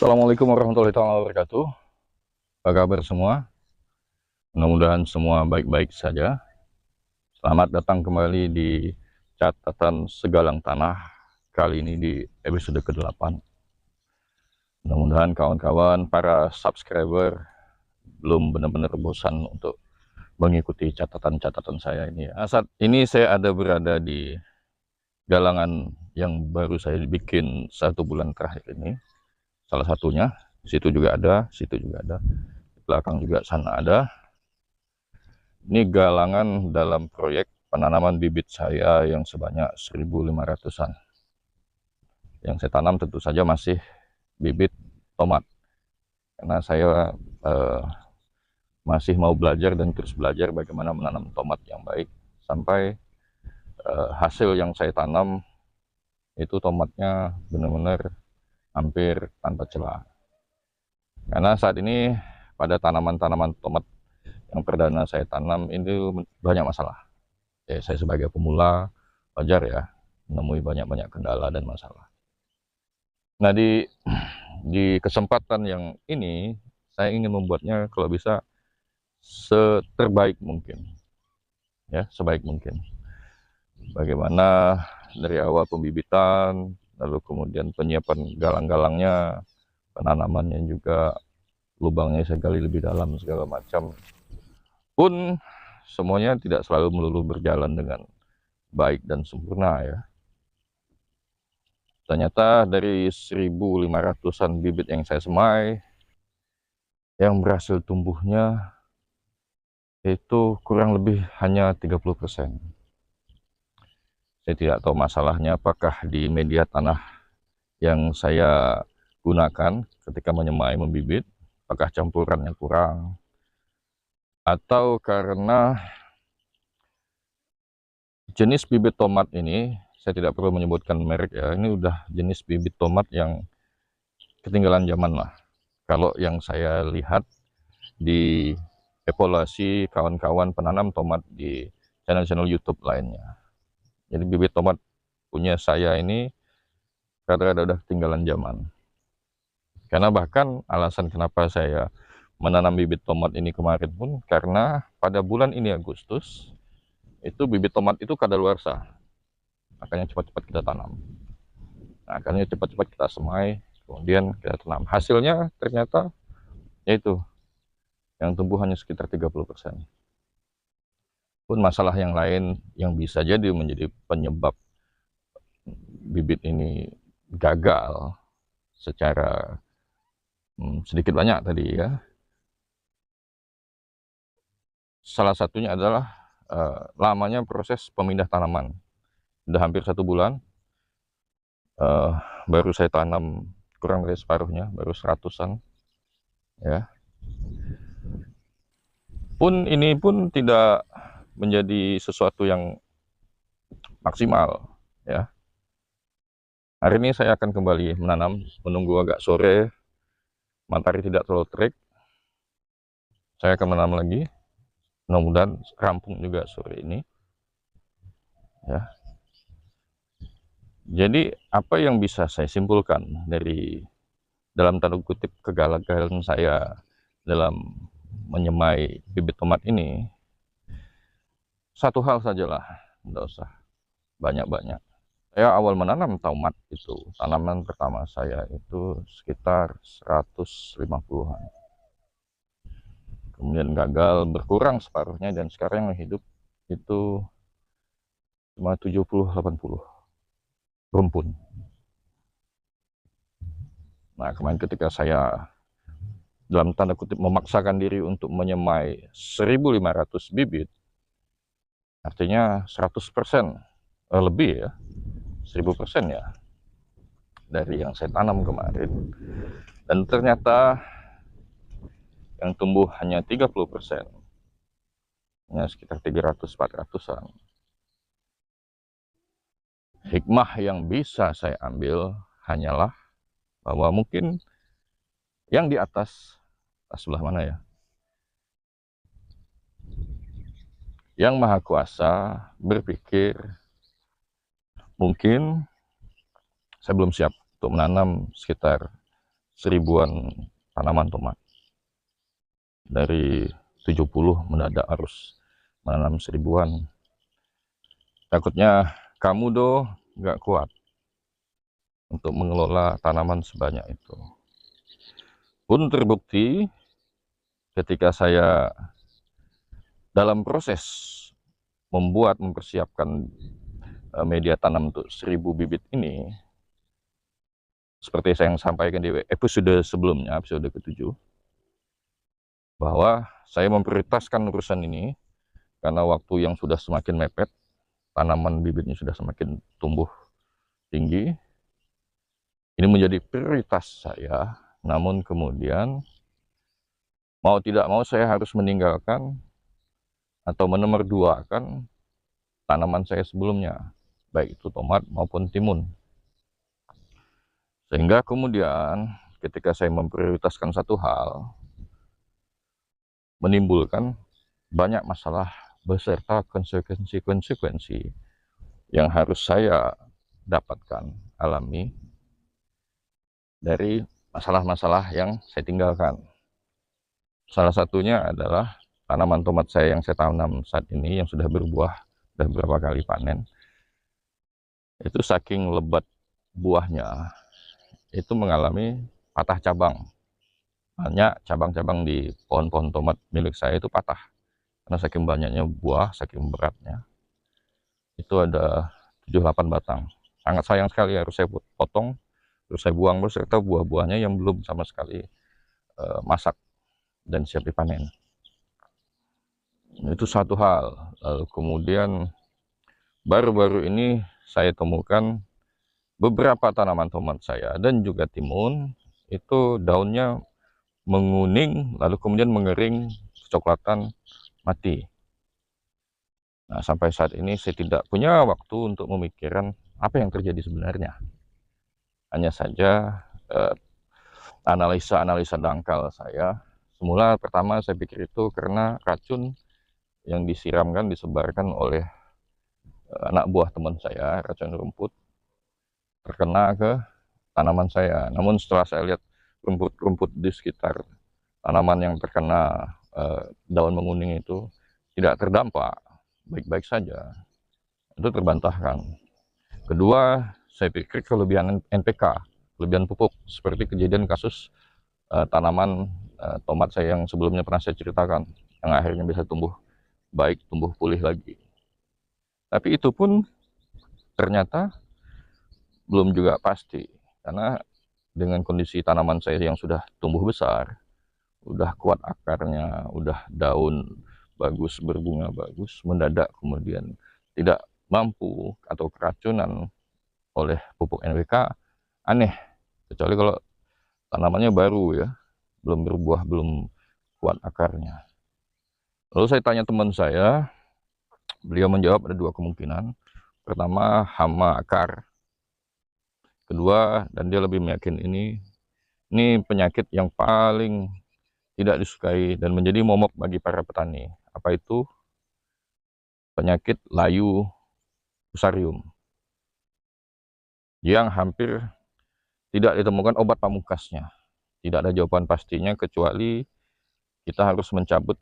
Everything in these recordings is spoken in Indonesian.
Assalamualaikum warahmatullahi wabarakatuh. Apa kabar semua? Mudah-mudahan semua baik-baik saja. Selamat datang kembali di catatan segalang tanah. Kali ini di episode ke-8. Mudah-mudahan kawan-kawan para subscriber belum benar-benar bosan untuk mengikuti catatan-catatan saya ini. Saat ini saya berada di galangan yang baru saya bikin 1 bulan terakhir ini. Salah satunya, situ juga ada, situ juga ada, di belakang juga sana ada. Ini galangan dalam proyek penanaman bibit saya yang sebanyak 1.500-an. Yang saya tanam tentu saja masih bibit tomat, karena saya masih mau belajar dan terus belajar bagaimana menanam tomat yang baik sampai hasil yang saya tanam itu tomatnya benar-benar hampir tanpa celah. Karena saat ini pada tanaman-tanaman tomat yang perdana saya tanam itu banyak masalah. Ya, saya sebagai pemula wajar ya menemui banyak kendala dan masalah. Nah, di kesempatan yang ini saya ingin membuatnya kalau bisa seterbaik mungkin, ya, sebaik mungkin. Bagaimana dari awal pembibitan, lalu kemudian penyiapan galang-galangnya, penanamannya juga, lubangnya saya gali lebih dalam segala macam. Pun semuanya tidak selalu melulu berjalan dengan baik dan sempurna ya. Ternyata dari 1.500-an bibit yang saya semai, yang berhasil tumbuhnya itu kurang lebih hanya 30%. Saya tidak tahu masalahnya apakah di media tanah yang saya gunakan ketika menyemai membibit, apakah campurannya kurang, atau karena jenis bibit tomat ini, saya tidak perlu menyebutkan merek ya, ini udah jenis bibit tomat yang ketinggalan zaman lah. Kalau yang saya lihat di evaluasi kawan-kawan penanam tomat di channel-channel YouTube lainnya. Jadi bibit tomat punya saya ini rada-rada udah ketinggalan zaman. Karena bahkan alasan kenapa saya menanam bibit tomat ini kemarin pun karena pada bulan ini Agustus itu bibit tomat itu kadaluarsa. Makanya cepat-cepat kita tanam. Nah, makanya cepat-cepat kita semai, kemudian kita tanam. Hasilnya ternyata yaitu yang tumbuh hanya sekitar 30%. Pun masalah yang lain yang bisa jadi menjadi penyebab bibit ini gagal secara sedikit banyak tadi ya. Salah satunya adalah lamanya proses pemindah tanaman. Sudah hampir 1 bulan, baru saya tanam kurang dari separuhnya, baru 100-an ya. Pun ini pun tidak menjadi sesuatu yang maksimal ya. Hari ini saya akan kembali menanam, menunggu agak sore, matahari tidak terlalu terik. Saya akan menanam lagi, mudah-mudahan rampung juga sore ini ya. Jadi apa yang bisa saya simpulkan dari dalam tanda kutip kegagalan saya dalam menyemai bibit tomat ini, satu hal sajalah, tidak usah banyak-banyak. Saya awal menanam tomat itu, tanaman pertama saya itu sekitar 150-an. Kemudian gagal, berkurang separuhnya, dan sekarang yang hidup itu cuma 70-80 rumpun. Nah, kemarin ketika saya dalam tanda kutip memaksakan diri untuk menyemai 1.500 bibit, artinya 100% lebih ya, 1000% ya dari yang saya tanam kemarin, dan ternyata yang tumbuh hanya 30%, hanya sekitar 300-400-an. Hikmah yang bisa saya ambil hanyalah bahwa mungkin yang di atas sebelah mana ya, Yang Maha Kuasa berpikir mungkin saya belum siap untuk menanam sekitar seribuan tanaman tomat. Dari 70 mendadak harus menanam seribuan. Takutnya kamu nggak kuat untuk mengelola tanaman sebanyak itu. Pun terbukti ketika saya dalam proses mempersiapkan media tanam untuk 1000 bibit ini, seperti saya yang sampaikan di episode sebelumnya, episode ke-7, bahwa saya memprioritaskan urusan ini karena waktu yang sudah semakin mepet, tanaman bibitnya sudah semakin tumbuh tinggi. Ini menjadi prioritas saya, namun kemudian mau tidak mau saya harus meninggalkan atau menomorduakan tanaman saya sebelumnya, baik itu tomat maupun timun. Sehingga kemudian ketika saya memprioritaskan satu hal, menimbulkan banyak masalah beserta konsekuensi-konsekuensi yang harus saya dapatkan, alami dari masalah-masalah yang saya tinggalkan. Salah satunya adalah tanaman tomat saya yang saya tanam saat ini yang sudah berbuah, sudah beberapa kali panen. Itu saking lebat buahnya, itu mengalami patah cabang. Banyak cabang-cabang di pohon-pohon tomat milik saya itu patah. Karena saking banyaknya buah, saking beratnya. Itu ada 7-8 batang. Sangat sayang sekali, harus saya potong, terus saya buang beserta buah-buahnya yang belum sama sekali masak dan siap dipanen. Itu satu hal. Lalu kemudian baru-baru ini saya temukan beberapa tanaman tomat saya dan juga timun itu daunnya menguning lalu kemudian mengering, kecoklatan, mati. Nah, sampai saat ini saya tidak punya waktu untuk memikirkan apa yang terjadi sebenarnya. Hanya saja analisa-analisa dangkal saya. Semula pertama saya pikir itu karena racun yang disiramkan, disebarkan oleh anak buah teman saya, racun rumput, terkena ke tanaman saya. Namun setelah saya lihat rumput-rumput di sekitar tanaman yang terkena daun menguning itu tidak terdampak, baik-baik saja. Itu terbantahkan. Kedua, saya pikir kelebihan NPK, kelebihan pupuk, seperti kejadian kasus tanaman tomat saya yang sebelumnya pernah saya ceritakan, yang akhirnya bisa tumbuh baik, tumbuh pulih lagi. Tapi itu pun ternyata belum juga pasti, karena dengan kondisi tanaman saya yang sudah tumbuh besar, udah kuat akarnya, udah daun bagus, berbunga bagus, mendadak kemudian tidak mampu atau keracunan oleh pupuk NPK, aneh. Kecuali kalau tanamannya baru ya, belum berbuah, belum kuat akarnya. Lalu saya tanya teman saya, beliau menjawab ada 2 kemungkinan. Pertama, hama akar. Kedua, dan dia lebih meyakini ini penyakit yang paling tidak disukai dan menjadi momok bagi para petani. Apa itu? Penyakit layu fusarium, yang hampir tidak ditemukan obat pamungkasnya. Tidak ada jawaban pastinya kecuali kita harus mencabut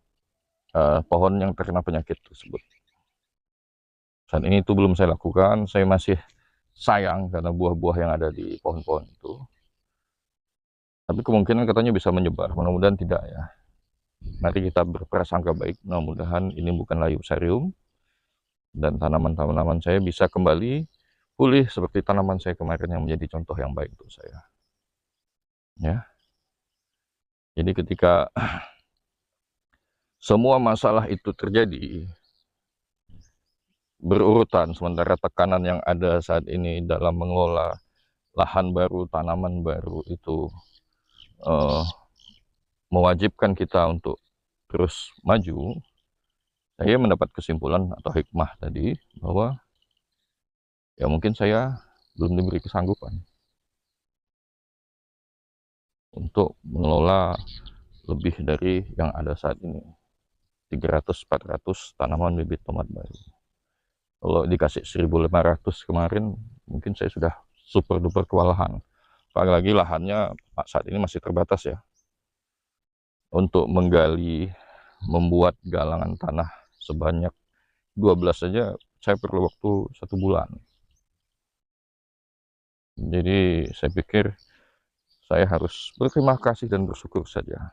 pohon yang terkena penyakit tersebut. Saat ini itu belum saya lakukan, saya masih sayang karena buah-buah yang ada di pohon-pohon itu. Tapi kemungkinan katanya bisa menyebar, mudah-mudahan tidak ya. Mari kita berprasangka baik, mudah-mudahan ini bukan layu fusarium dan tanaman-tanaman saya bisa kembali pulih seperti tanaman saya kemarin yang menjadi contoh yang baik untuk saya. Ya. Jadi ketika semua masalah itu terjadi berurutan, sementara tekanan yang ada saat ini dalam mengelola lahan baru, tanaman baru itu mewajibkan kita untuk terus maju, saya mendapat kesimpulan atau hikmah tadi bahwa ya mungkin saya belum diberi kesanggupan untuk mengelola lebih dari yang ada saat ini, 300-400 tanaman bibit tomat baru. Kalau dikasih 1.500 kemarin, mungkin saya sudah super duper kewalahan. Apalagi lahannya saat ini masih terbatas ya. Untuk menggali, membuat galangan tanah sebanyak 12 saja saya perlu waktu 1 bulan. Jadi saya pikir saya harus berterima kasih dan bersyukur saja.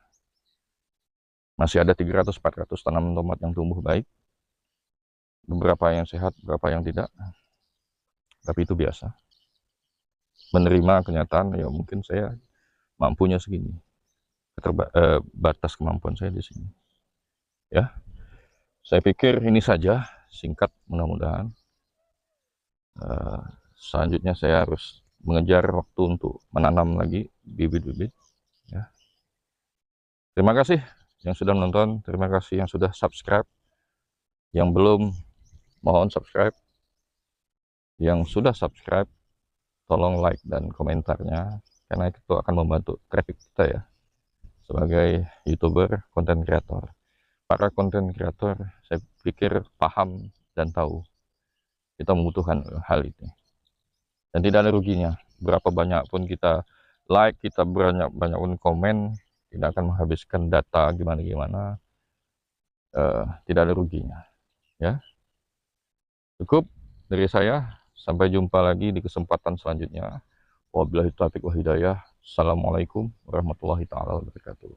Masih ada 300-400 tanaman tomat yang tumbuh baik. Beberapa yang sehat, beberapa yang tidak. Tapi itu biasa. Menerima kenyataan, ya mungkin saya mampunya segini. Batas kemampuan saya di sini. Ya, saya pikir ini saja, singkat mudah-mudahan. Selanjutnya saya harus mengejar waktu untuk menanam lagi bibit-bibit. Ya. Terima kasih yang sudah menonton, terima kasih yang sudah subscribe. Yang belum, mohon subscribe. Yang sudah subscribe, tolong like dan komentarnya, karena itu akan membantu traffic kita ya, sebagai YouTuber, konten kreator. Para konten kreator, saya pikir paham dan tahu kita membutuhkan hal ini. Dan tidak ada ruginya. Berapa banyak pun kita like, kita banyak pun komen, tidak akan menghabiskan data gimana-gimana. Tidak ada ruginya. Ya, cukup dari saya. Sampai jumpa lagi di kesempatan selanjutnya. Wabillahi taufiq wal hidayah. Assalamualaikum warahmatullahi taala wabarakatuh.